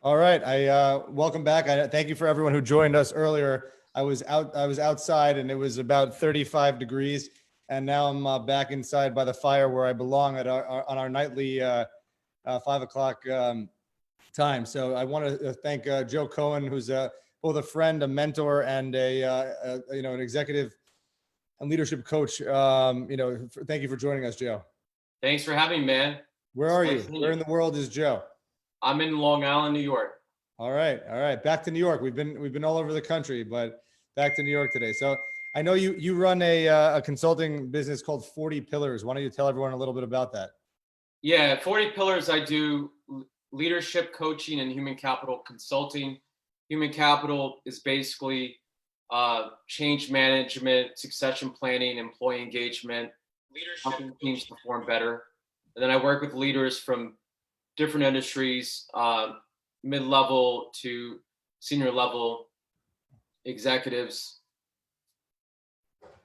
All right. Welcome back. I thank you for everyone who joined us earlier. I was outside and it was about 35 degrees. And now I'm back inside by the fire where I belong on our nightly 5 o'clock time. So I want to thank Joe Cohen, who's both a friend, a mentor, and an executive and leadership coach. Thank you for joining us, Joe. Thanks for having me, man. Where are you? Where in the world is Joe? I'm in Long Island, New York. All right. Back to New York. We've been all over the country, but back to New York today. So I know you run a consulting business called 40 Pillars. Why don't you tell everyone a little bit about that? Yeah, 40 Pillars. I do leadership coaching and human capital consulting. Human capital is basically change management, succession planning, employee engagement, helping teams perform better. And then I work with leaders from different industries, mid-level to senior level executives.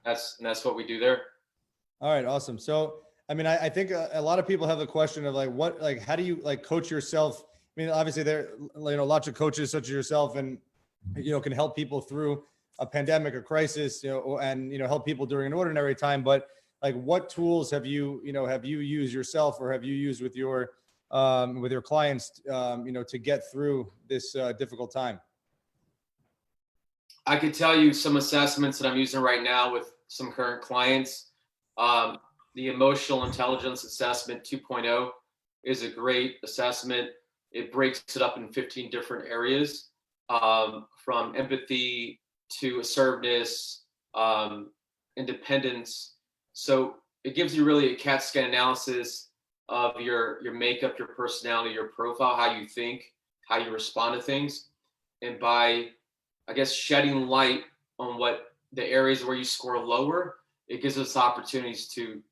That's what we do there. All right, awesome. So, I mean, I think a lot of people have a question of how do you coach yourself? I mean, obviously there, lots of coaches such as yourself and, can help people through a pandemic or crisis, and, help people during an ordinary time. But what tools have you used yourself or have you used with your clients, to get through this difficult time? I could tell you some assessments that I'm using right now with some current clients. The emotional intelligence assessment 2.0 is a great assessment. It breaks it up in 15 different areas, from empathy to assertiveness, independence. So it gives you really a CAT scan analysis of your makeup, your personality, your profile, how you think, how you respond to things. And by, I guess, shedding light on what the areas where you score lower, it gives us opportunities to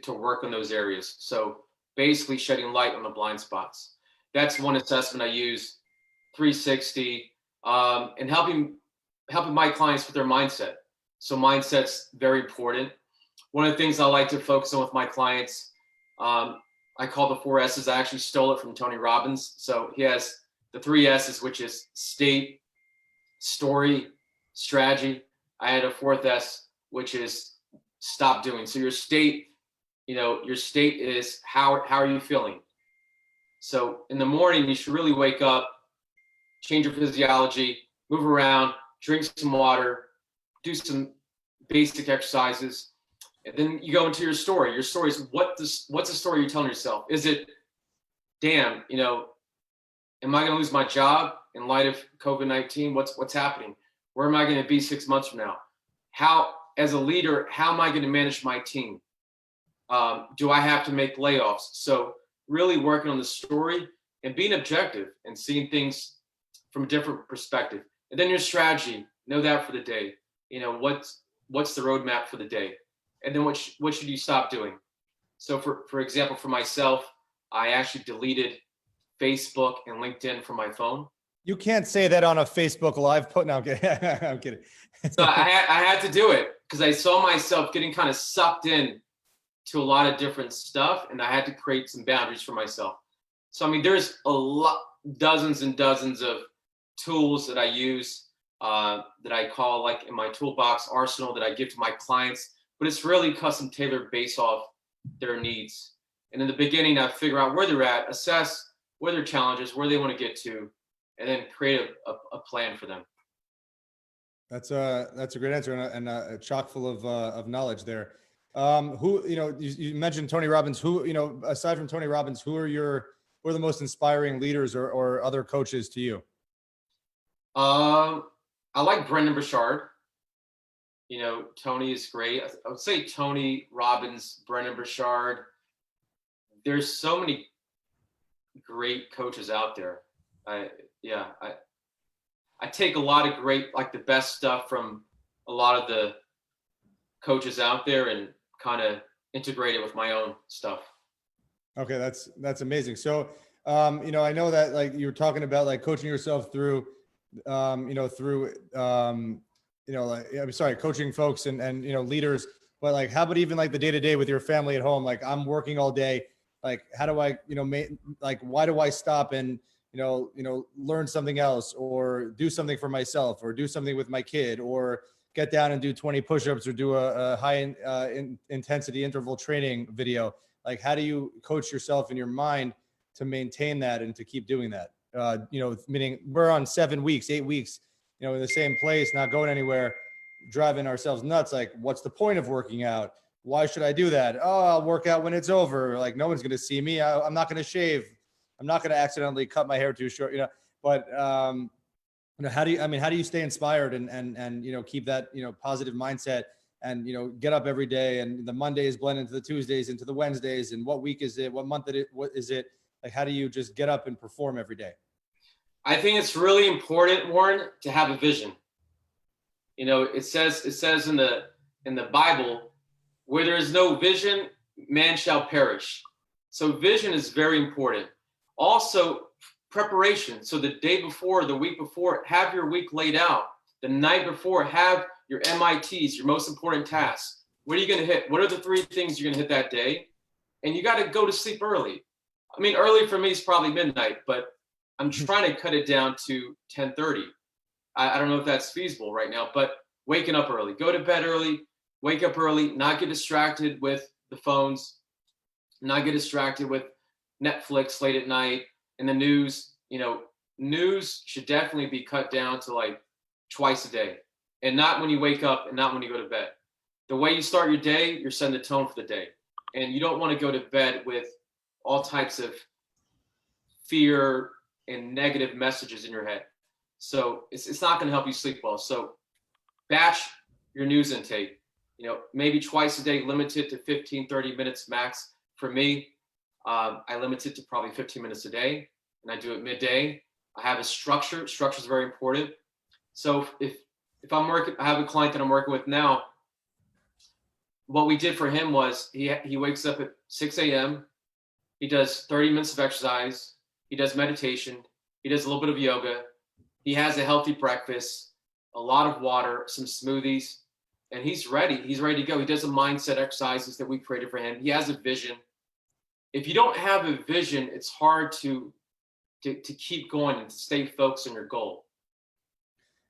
work on those areas. So basically shedding light on the blind spots. That's one assessment I use. 360, and helping my clients with their mindset. So mindset's very important. One of the things I like to focus on with my clients, I call the 4 S's. I actually stole it from Tony Robbins. So he has the 3 S's, which is state, story, strategy. I had a 4th S, which is stop doing. So your state, is how are you feeling? So in the morning, you should really wake up, change your physiology, move around, drink some water, do some basic exercises. And then you go into your story. Your story is what's the story you're telling yourself? Is it, damn, am I going to lose my job in light of COVID-19? What's happening? Where am I going to be 6 months from now? How, as a leader, how am I going to manage my team? Do I have to make layoffs? So really working on the story and being objective and seeing things from a different perspective. And then your strategy, know that for the day. What's the roadmap for the day? And then what should you stop doing? So for example, for myself, I actually deleted Facebook and LinkedIn from my phone. You can't say that on a Facebook Live post. No, I'm kidding. I'm kidding. So I had to do it because I saw myself getting kind of sucked in to a lot of different stuff, and I had to create some boundaries for myself. So I mean, there's dozens and dozens of tools that I use, that I call, like, in my toolbox arsenal, that I give to my clients, but it's really custom tailored based off their needs. And in the beginning, I figure out where they're at, assess where their challenges, where they want to get to, and then create a plan for them. That's a great answer and chock full of knowledge there. You mentioned Tony Robbins. Who, aside from Tony Robbins, who are the most inspiring leaders or other coaches to you? I like Brendon Burchard. Tony is great. I would say Tony Robbins, Brendon Burchard. There's so many great coaches out there. I take a lot of great, like the best stuff from a lot of the coaches out there and kind of integrate it with my own stuff. Okay, that's amazing. So, I know that, like, you were talking about, like, coaching yourself through, coaching folks and leaders. But, like, how about even like the day to day with your family at home? Like, I'm working all day. Like, how do I, why do I stop and learn something else, or do something for myself, or do something with my kid, or get down and do 20 push-ups, or do a high intensity interval training video. Like, how do you coach yourself in your mind to maintain that and to keep doing that? Meaning we're on 7 weeks, 8 weeks, in the same place, not going anywhere, driving ourselves nuts. Like, what's the point of working out? Why should I do that? Oh, I'll work out when it's over. Like, no one's going to see me. I'm not going to shave. I'm not going to accidentally cut my hair too short, but, how do you stay inspired and keep that, positive mindset, and, get up every day, and the Mondays blend into the Tuesdays, into the Wednesdays, and what week is it? What month what is it? Like, how do you just get up and perform every day? I think it's really important, Warren, to have a vision. It says in the Bible, where there is no vision, man shall perish. So vision is very important. Also, preparation. So the day before, the week before, have your week laid out. The night before, have your MITs, your most important tasks. What are you going to hit? What are the 3 things you're going to hit that day? And you got to go to sleep early. I mean, early for me is probably midnight, but I'm trying to cut it down to 10:30. I don't know if that's feasible right now, but waking up early, go to bed early, wake up early, not get distracted with the phones, not get distracted with Netflix late at night and the news. News should definitely be cut down to like twice a day, and not when you wake up and not when you go to bed. The way you start your day, you're setting the tone for the day. And you don't want to go to bed with all types of fear and negative messages in your head. So it's not going to help you sleep well. So batch your news intake, maybe twice a day, limit it to 15, 30 minutes max. For me, I limit it to probably 15 minutes a day, and I do it midday. I have a structure. Structure is very important. So if I'm working, I have a client that I'm working with now. What we did for him was he wakes up at 6 a.m. He does 30 minutes of exercise. He does meditation. He does a little bit of yoga. He has a healthy breakfast, a lot of water, some smoothies, and he's ready. He's ready to go. He does the mindset exercises that we created for him. He has a vision. If you don't have a vision, it's hard to keep going and to stay focused on your goal.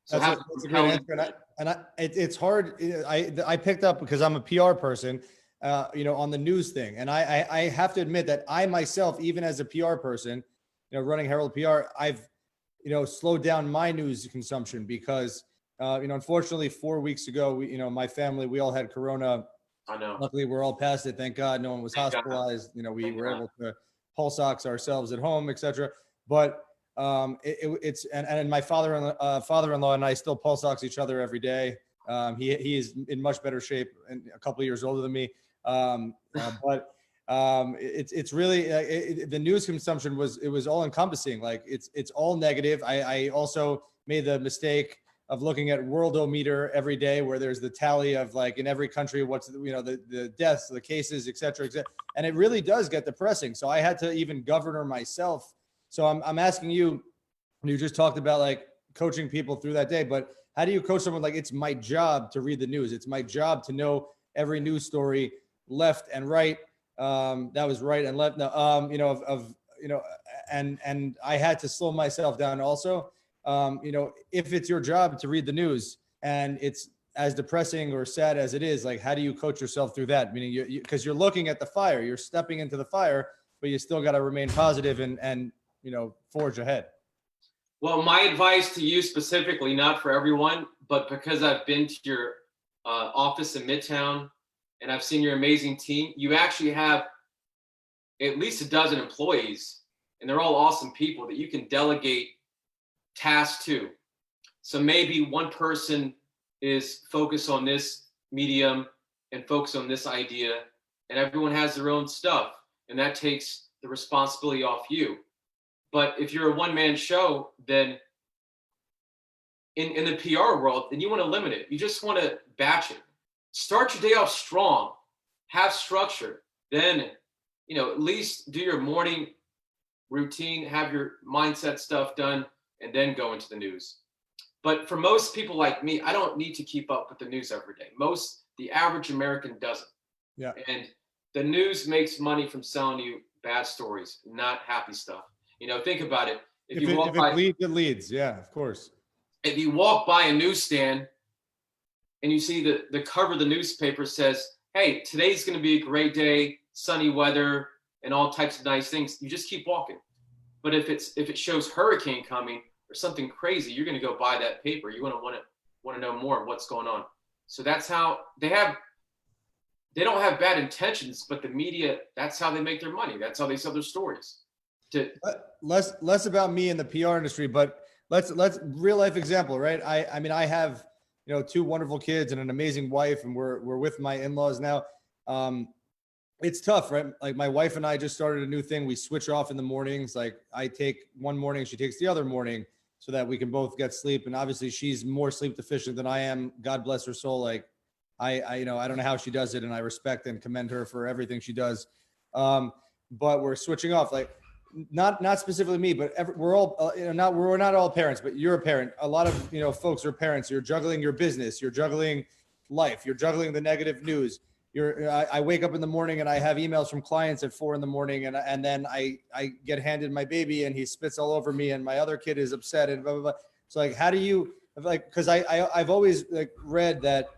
So that's a great answer. It's hard. I picked up, because I'm a PR person, on the news thing. And I have to admit that I myself, even as a PR person, running Herald PR, I've, slowed down my news consumption because, unfortunately 4 weeks ago, my family, we all had Corona. I know. Luckily, we're all past it. Thank God. No one was hospitalized. We were able to pulse ox ourselves at home, etc. But it's my father-in-law and I still pulse ox each other every day. He is in much better shape and a couple of years older than me. But it's really the news consumption was all encompassing. Like, it's all negative. I also made the mistake of looking at Worldometer every day, where there's the tally of, like, in every country, what's the deaths, the cases, et cetera, and it really does get depressing. So I had to even govern myself. So I'm asking you, you just talked about like coaching people through that day, but how do you coach someone? Like, it's my job to read the news. It's my job to know every news story, left and right. That was right and left. No, and I had to slow myself down also. If it's your job to read the news and it's as depressing or sad as it is, like, how do you coach yourself through that? Meaning, because you're looking at the fire, you're stepping into the fire, but you still got to remain positive and forge ahead. Well, my advice to you specifically, not for everyone, but because I've been to your office in Midtown and I've seen your amazing team, you actually have at least a dozen employees, and they're all awesome people that you can delegate tasks to. So maybe one person is focused on this medium and focus on this idea, and everyone has their own stuff, and that takes the responsibility off you. But if you're a one-man show, then in the PR world, then you want to limit it. You just want to batch it. Start your day off strong, have structure, then, at least do your morning routine, have your mindset stuff done, and then go into the news. But for most people like me, I don't need to keep up with the news every day. The average American doesn't. Yeah. And the news makes money from selling you bad stories, not happy stuff. Think about it. If If you it, walk if it by, bleeds, it leads. Yeah, of course. if you walk by a newsstand and you see the cover of the newspaper says, "Hey, today's going to be a great day, sunny weather, and all types of nice things," you just keep walking. But if it shows hurricane coming or something crazy, you're going to go buy that paper. You want to know more of what's going on. So that's how they don't have bad intentions, but the media, that's how they make their money. That's how they sell their stories. Less about me in the PR industry, but let's real life example, right? I mean, I have, two wonderful kids and an amazing wife, and we're with my in-laws now. It's tough, right? Like my wife and I just started a new thing. We switch off in the mornings. Like I take one morning, she takes the other morning, so that we can both get sleep. And obviously she's more sleep deficient than I am. God bless her soul. Like I don't know how she does it, and I respect and commend her for everything she does. But we're switching off, like not specifically me, but we're all, we're not all parents, but you're a parent. A lot of, folks are parents. You're juggling your business, you're juggling life, you're juggling the negative news. I wake up in the morning and I have emails from clients at 4 a.m. and then I get handed my baby and he spits all over me and my other kid is upset and blah, blah, blah. So like, how do you cause I've always read that,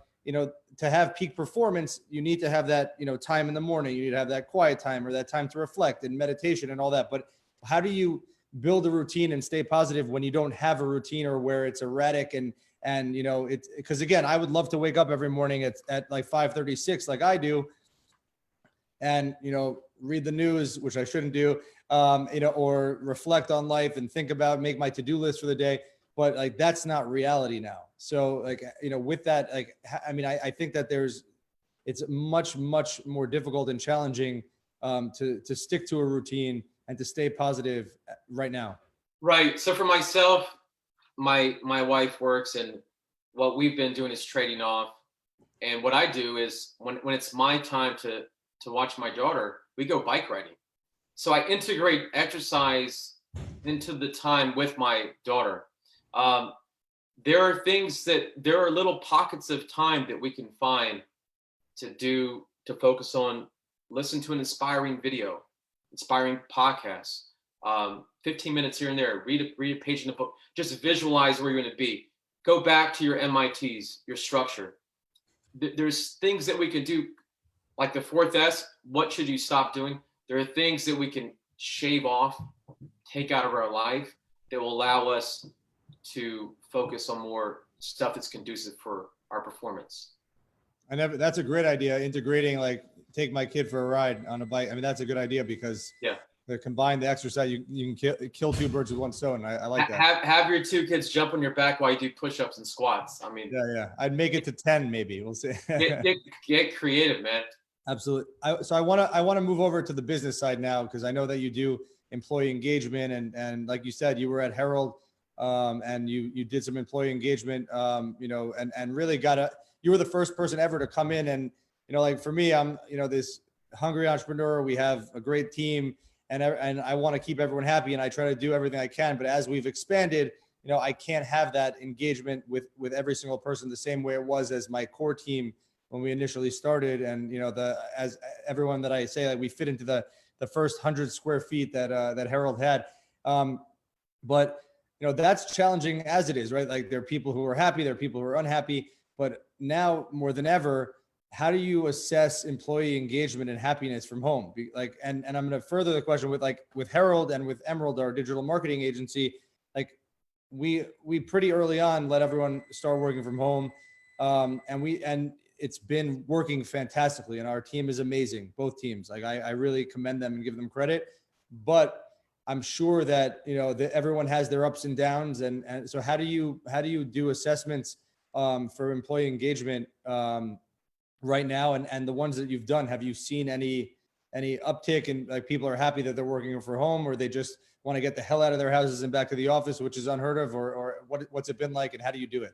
to have peak performance, you need to have that, time in the morning, you need to have that quiet time or that time to reflect and meditation and all that. But how do you build a routine and stay positive when you don't have a routine, or where it's erratic and it's because again, I would love to wake up every morning at like 5:36 like I do, and read the news, which I shouldn't do, or reflect on life and think about, make my to-do list for the day. But like that's not reality now. So like with that, like I think that it's much more difficult and challenging to stick to a routine and to stay positive right now. Right. So for myself, my wife works, and what we've been doing is trading off. And what I do is when it's my time to watch my daughter, we go bike riding. So I integrate exercise into the time with my daughter. There are little pockets of time that we can find to focus on, listen to an inspiring video, inspiring podcasts, 15 minutes here and there, read a page in the book, just visualize where you're going to be. Go back to your MITs, your structure. There's things that we can do, like the 4S, what should you stop doing? There are things that we can shave off, take out of our life that will allow us to focus on more stuff that's conducive for our performance. That's a great idea. Integrating, like take my kid for a ride on a bike. I mean, that's a good idea because the combined exercise, you can kill two birds with one stone. I like that. Have your two kids jump on your back while you do push-ups and squats. I mean, yeah. I'd make it to 10, maybe. We'll see. get creative, man. Absolutely. So I want to move over to the business side now, because I know that you do employee engagement, and like you said, you were at Herald, and you did some employee engagement, and really you were the first person ever to come in, and like for me, I'm this hungry entrepreneur. We have a great team, and I want to keep everyone happy, and I try to do everything I can. But as we've expanded, I can't have that engagement with every single person the same way it was as my core team when we initially started. And as everyone that I say, like we fit into the first 100 square feet that Herald had. But that's challenging as it is, right? Like there are people who are happy, there are people who are unhappy. But now more than ever, how do you assess employee engagement and happiness from home? And I'm going to further the question with Herald and with Emerald, our digital marketing agency. Like we pretty early on let everyone start working from home, and it's been working fantastically, and our team is amazing. Both teams, like I really commend them and give them credit. But I'm sure that that everyone has their ups and downs, and so how do you do assessments for employee engagement right now, and the ones that you've done? Have you seen any uptick in, like, people are happy that they're working from home, or they just want to get the hell out of their houses and back to the office, which is unheard of, or what's it been like, and how do you do it?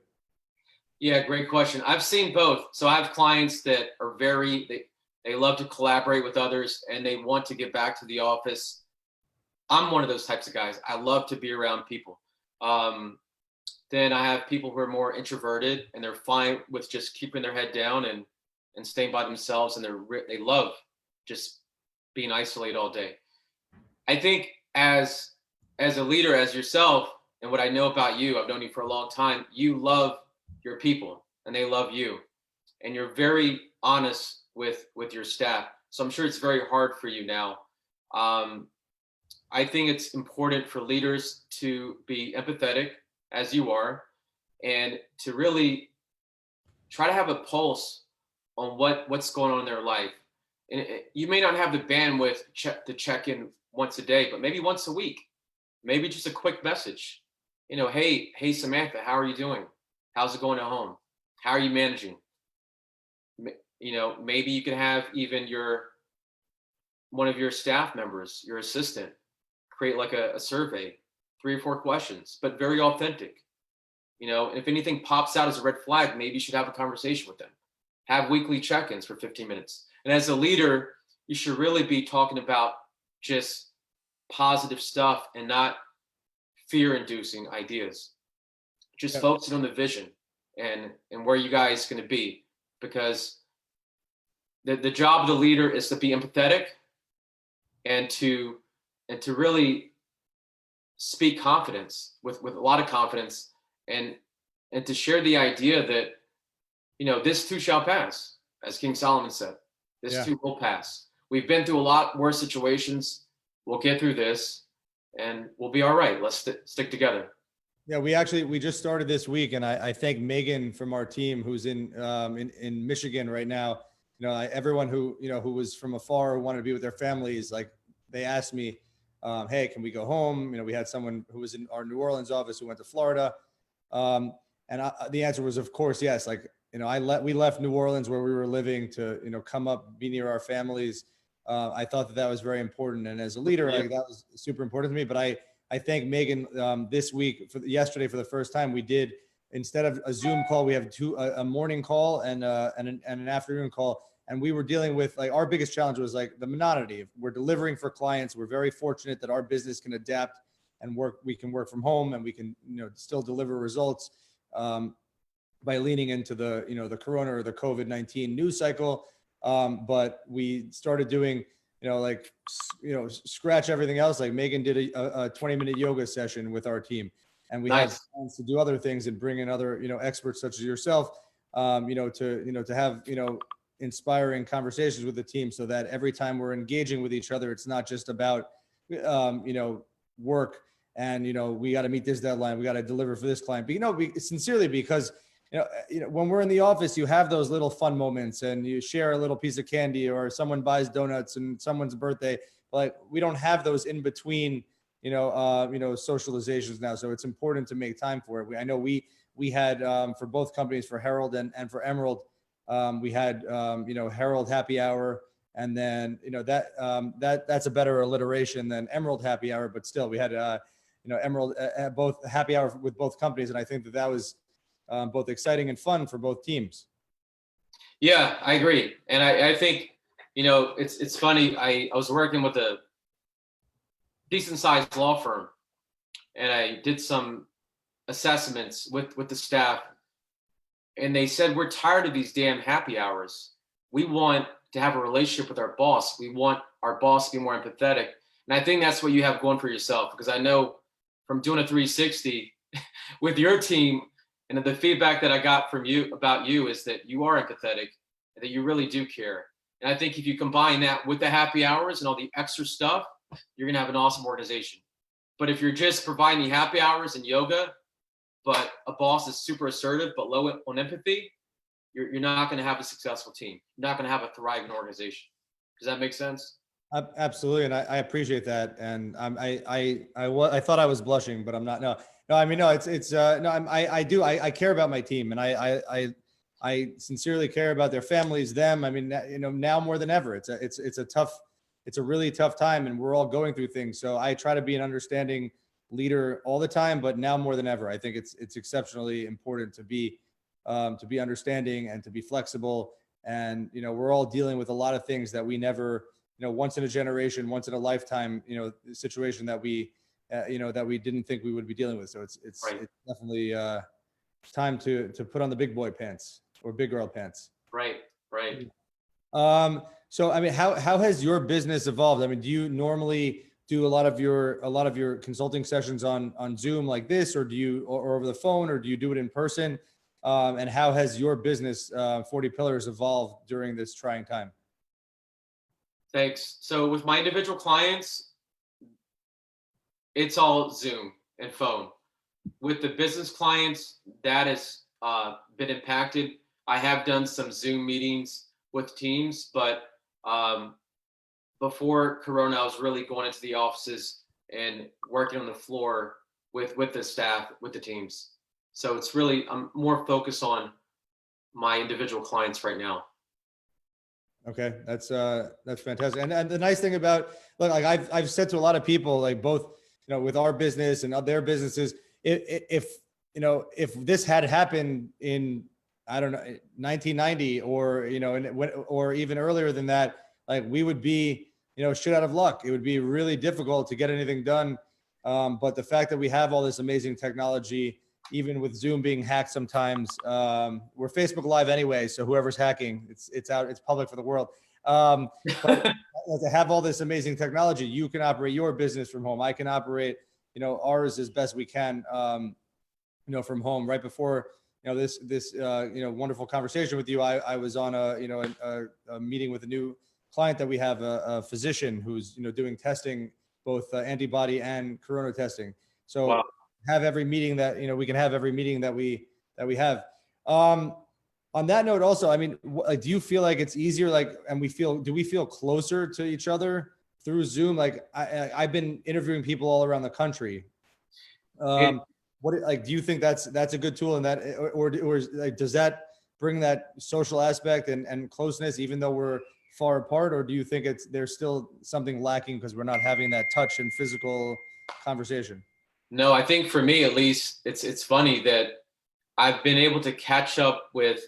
Yeah, great question. I've seen both. So I have clients that are they love to collaborate with others and they want to get back to the office. I'm one of those types of guys. I love to be around people. Then I have people who are more introverted and they're fine with just keeping their head down and staying by themselves, and they love just being isolated all day. I think as as a leader, as yourself, and what I know about you, I've known you for a long time, you love your people and they love you. And you're very honest with your staff. So I'm sure it's very hard for you now. Um, I think it's important for leaders to be empathetic, as you are, and to really try to have a pulse on what's going on in their life. And you may not have the bandwidth to check in once a day, but maybe once a week, maybe just a quick message. Hey Samantha, how are you doing? How's it going at home? How are you managing? Maybe you can have even one of your staff members, your assistant, create like a survey, 3 or 4 questions, but very authentic. If anything pops out as a red flag, maybe you should have a conversation with them. Have weekly check-ins for 15 minutes. And as a leader, you should really be talking about just positive stuff and not fear-inducing ideas. Just focusing on the vision and where you guys going to be, because the job of the leader is to be empathetic and to really speak confidence with a lot of confidence, and to share the idea that this too shall pass, as King Solomon said. This too will pass. We've been through a lot worse situations. We'll get through this and we'll be all right. Let's stick together. Yeah, we just started this week, and I thank Megan from our team, who's in Michigan right now. Everyone who was from afar, who wanted to be with their families, like they asked me, hey, can we go home? We had someone who was in our New Orleans office who went to Florida. And the answer was, of course, yes. Like, we left New Orleans where we were living to, come up, be near our families. I thought that was very important. And as a leader, that was super important to me. But I thank Megan this week, yesterday for the first time, we did, instead of a Zoom call, we have a morning call and an afternoon call. And we were dealing with, like, our biggest challenge was like the monotony. We're delivering for clients. We're very fortunate that our business can adapt and work. We can work from home and we can, still deliver results by leaning into the, the Corona or the COVID-19 news cycle. But we started doing, scratch everything else. Like Megan did a 20-minute yoga session with our team, and we had plans to do other things and bring in other, experts such as yourself, to have, inspiring conversations with the team, so that every time we're engaging with each other, it's not just about, work and, we got to meet this deadline, we got to deliver for this client, but, sincerely, because when we're in the office, you have those little fun moments and you share a little piece of candy, or someone buys donuts and someone's birthday, but we don't have those in between, socializations now. So it's important to make time for it. I know we had, for both companies, for Herald and for Emerald, we had, Herald happy hour. And then, that's a better alliteration than Emerald happy hour, but still we had, Emerald, both happy hour with both companies. And I think that was, both exciting and fun for both teams. Yeah, I agree. And I think, it's funny. I was working with a decent sized law firm, and I did some assessments with the staff, and they said, we're tired of these damn happy hours. We want to have a relationship with our boss. We want our boss to be more empathetic. And I think that's what you have going for yourself, because I know from doing a 360 with your team, and the feedback that I got from you about you is that you are empathetic and that you really do care. And I think if you combine that with the happy hours and all the extra stuff, you're going to have an awesome organization. But if you're just providing the happy hours and yoga, but a boss is super assertive but low on empathy, you're not going to have a successful team. You're not going to have a thriving organization. Does that make sense? Absolutely. And I appreciate that. And I thought I was blushing, but I'm not. No, I mean, no, I care about my team, and I sincerely care about their families, them. I mean, now more than ever, it's a really tough time, and we're all going through things. So I try to be an understanding leader all the time, but now more than ever, I think it's exceptionally important to be understanding and to be flexible. And, we're all dealing with a lot of things that we never, once in a generation, once in a lifetime, situation that we didn't think we would be dealing with. So it's definitely time to put on the big boy pants or big girl pants. Right. So, I mean, how has your business evolved? I mean, do you normally do a lot of your consulting sessions on Zoom like this, or do you, or over the phone, or do you do it in person? And how has your business, 40 Pillars, evolved during this trying time? Thanks. So with my individual clients, it's all Zoom and phone. With the business clients, that has been impacted. I have done some Zoom meetings with teams, but before Corona, I was really going into the offices and working on the floor with the staff, with the teams. So it's really, I'm more focused on my individual clients right now. Okay, that's fantastic. And the nice thing about, look, like I've said to a lot of people, like both, with our business and their businesses, if if this had happened in, I don't know, 1990, or or even earlier than that, like we would be shit out of luck. It would be really difficult to get anything done. But the fact that we have all this amazing technology, even with Zoom being hacked sometimes, we're Facebook Live anyway, so whoever's hacking, it's out, it's public for the world. But to have all this amazing technology, you can operate your business from home. I can operate, ours as best we can, from home. Right before, this wonderful conversation with you, I was on a meeting with a new client that we have, a physician who's, doing testing, both antibody and corona testing. So Wow. have every meeting that, we can have every meeting that we have. On that note, also, I mean, do you feel like it's easier, and do we feel closer to each other through Zoom? Like I've been interviewing people all around the country. Do you think that's a good tool, and that, or like, does that bring that social aspect and closeness, even though we're far apart, or do you think there's still something lacking because we're not having that touch and physical conversation? No, I think for me at least, it's funny that I've been able to catch up with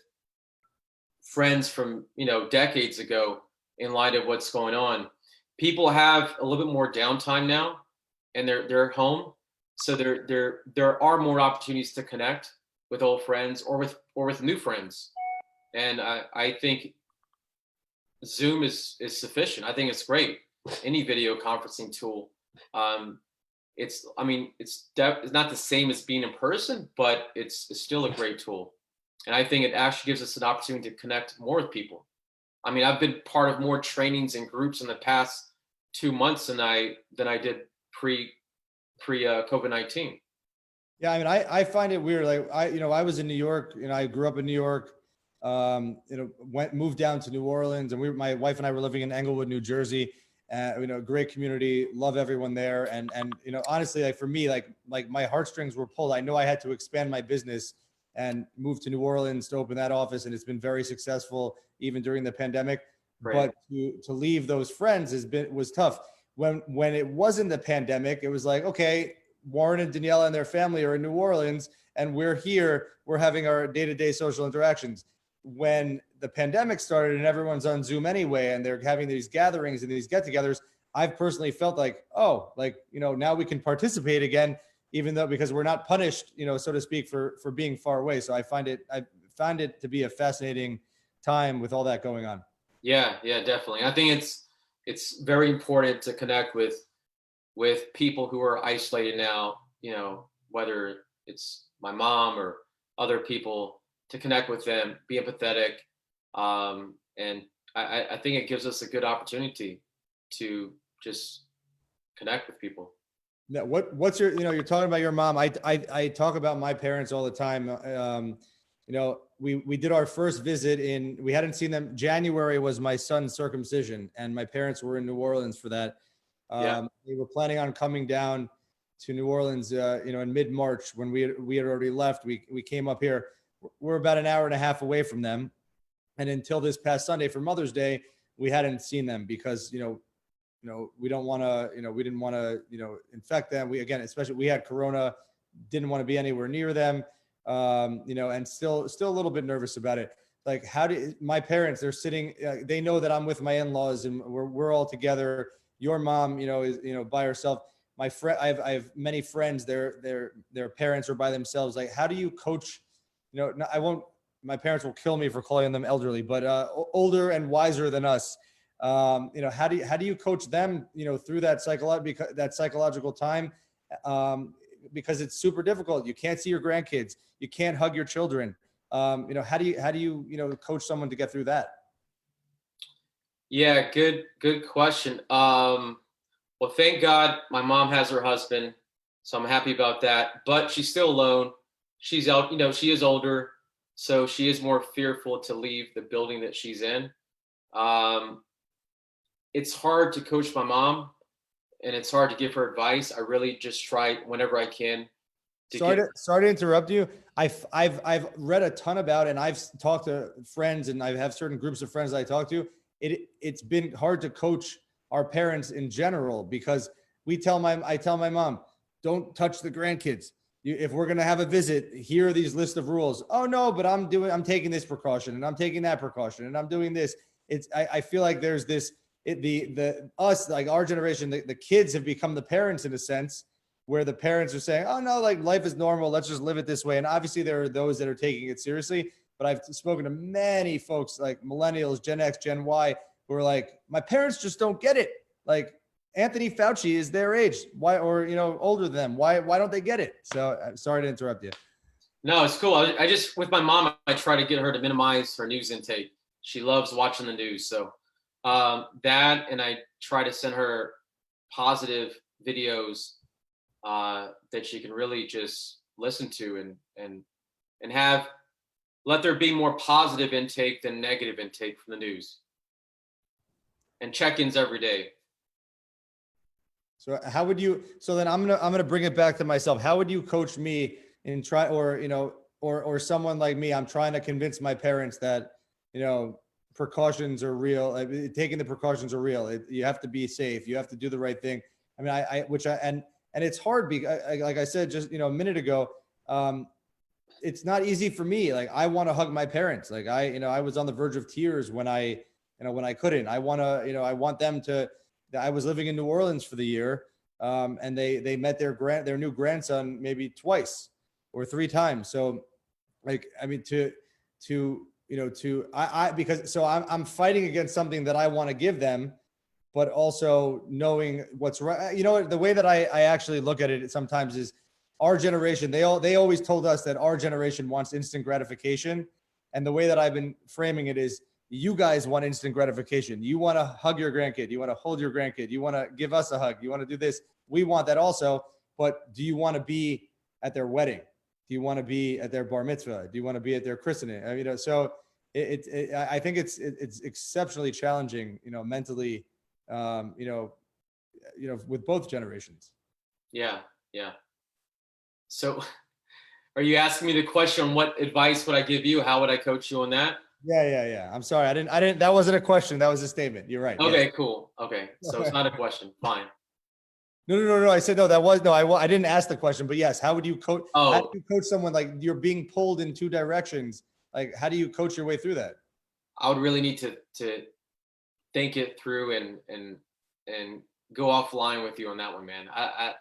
friends from decades ago in light of what's going on. People have a little bit more downtime now, and they're at home, so there are more opportunities to connect with old friends or with new friends, and I think Zoom is sufficient. I think it's great. Any video conferencing tool. It's not the same as being in person, but it's still a great tool. And I think it actually gives us an opportunity to connect more with people. I mean, I've been part of more trainings and groups in the past 2 months than I did pre COVID-19. Yeah, I mean, I find it weird. Like I was in New York, I grew up in New York, moved down to New Orleans, and my wife and I were living in Englewood, New Jersey. Great community, love everyone there. And honestly, like for me, like my heartstrings were pulled. I know I had to expand my business and move to New Orleans to open that office. And it's been very successful even during the pandemic. Right. But to leave those friends was tough. When it wasn't the pandemic, it was like, okay, Warren and Daniela and their family are in New Orleans, and we're here, we're having our day-to-day social interactions. When the pandemic started and everyone's on Zoom anyway, and they're having these gatherings and these get-togethers, I've personally felt like, now we can participate again, even though, because we're not punished, so to speak, for being far away. So I found it to be a fascinating time with all that going on. Yeah, definitely. I think it's very important to connect with people who are isolated now, whether it's my mom or other people, to connect with them, be empathetic. And I think it gives us a good opportunity to just connect with people. Now, what's your, you're talking about your mom. I talk about my parents all the time. We did our first visit we hadn't seen them. January was my son's circumcision, and my parents were in New Orleans for that. They were planning on coming down to New Orleans, in mid-March. When we had already left, we came up here. We're about an hour and a half away from them. And until this past Sunday for Mother's Day, we hadn't seen them because, we don't want to, we didn't want to, infect them. Especially we had Corona, didn't want to be anywhere near them, and still a little bit nervous about it. Like, my parents, they're sitting, they know that I'm with my in-laws and we're all together. Your mom, is, by herself. My friend, I have many friends, their parents are by themselves. Like, how do you coach? My parents will kill me for calling them elderly, but older and wiser than us. How do you coach them, through that psychological time? Because it's super difficult. You can't see your grandkids. You can't hug your children. How do you coach someone to get through that? Yeah, good question. Well, thank God my mom has her husband, so I'm happy about that. But she's still alone. She's out, she is older, so she is more fearful to leave the building that she's in. It's hard to coach my mom, and it's hard to give her advice. I really just try whenever I can. Sorry to interrupt you. I've read a ton about it, and I've talked to friends, and I have certain groups of friends that I talk to. It's been hard to coach our parents in general, because I tell my mom, don't touch the grandkids. If we're going to have a visit, here are these list of rules. Oh no, but I'm taking this precaution, and I'm taking that precaution, and I'm doing this. I feel like there's this, us, like our generation, the kids have become the parents in a sense, where the parents are saying, oh no, like life is normal. Let's just live it this way. And obviously there are those that are taking it seriously, but I've spoken to many folks like millennials, Gen X, Gen Y, who are like, my parents just don't get it. Like Anthony Fauci is their age. Why, or, older than them. Why don't they get it? So I'm sorry to interrupt you. No, it's cool. I just, with my mom, I try to get her to minimize her news intake. She loves watching the news. So that, and I try to send her positive videos that she can really just listen to and have, let there be more positive intake than negative intake from the news, and check-ins every day. So how would you, so then I'm going to bring it back to myself. How would you coach me in or someone like me? I'm trying to convince my parents that, precautions are real. Taking the precautions are real. You have to be safe. You have to do the right thing. I mean, and it's hard because, like I said just a minute ago, it's not easy for me. Like I want to hug my parents. Like I was on the verge of tears when I couldn't. I want them to. I was living in New Orleans for the year, and they met their new grandson maybe twice or three times. So, like I mean, because so I'm fighting against something that I want to give them, but also knowing what's right. The way that I actually look at it sometimes is our generation, they always told us that our generation wants instant gratification. And the way that I've been framing it is, you guys want instant gratification. You want to hug your grandkid. You want to hold your grandkid. You want to give us a hug. You want to do this. We want that also. But do you want to be at their wedding? Do you want to be at their bar mitzvah? Do you want to be at their christening? So I think it's exceptionally challenging, mentally, with both generations. Yeah. So are you asking me the question, what advice would I give you? How would I coach you on that? Yeah. I'm sorry. I didn't, that wasn't a question. That was a statement. You're right. Okay, yes. Cool. Okay. So it's not a question. Fine. No. I said, no, I didn't ask the question, but yes. How would you coach? Oh. How do you coach someone like you're being pulled in two directions? Like, how do you coach your way through that? I would really need to think it through and go offline with you on that one, man. I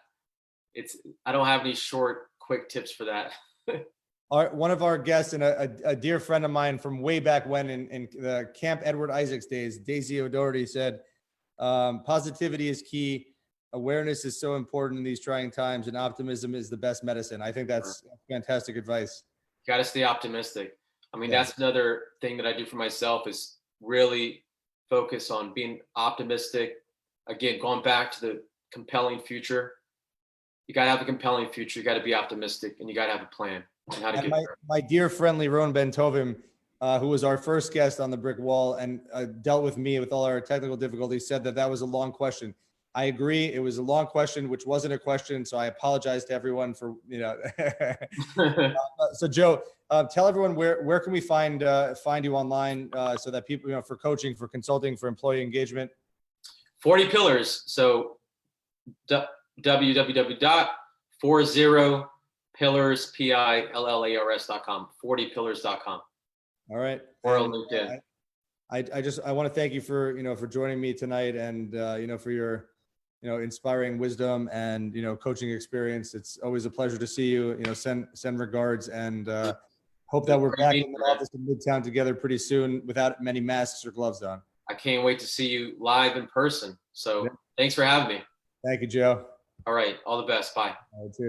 don't have any short, quick tips for that. One of our guests and a dear friend of mine from way back when in the Camp Edward Isaacs days, Daisy O'Doherty, said, positivity is key. Awareness is so important in these trying times, and optimism is the best medicine. I think that's fantastic advice. Got to stay optimistic. I mean, That's another thing that I do for myself, is really focus on being optimistic. Again, going back to the compelling future. You got to have a compelling future. You got to be optimistic, and you got to have a plan on how to get there. My dear friend Liron Ben Tovim, who was our first guest on the Brick Wall and dealt with me with all our technical difficulties, said that was a long question. I agree. It was a long question, which wasn't a question. So I apologize to everyone for, So Joe, tell everyone where can we find you online so that people, for coaching, for consulting, for employee engagement. 40 Pillars. So www.40pillars.com, 40pillars.com. All right. Or on LinkedIn. I want to thank you for joining me tonight, and for your inspiring wisdom and coaching experience. It's always a pleasure to see you. Send regards, and hope that we're back in the office in Midtown together pretty soon without many masks or gloves on. I can't wait to see you live in person. So thanks for having me. Thank you, Joe. All right. All the best. Bye. All right, cheers.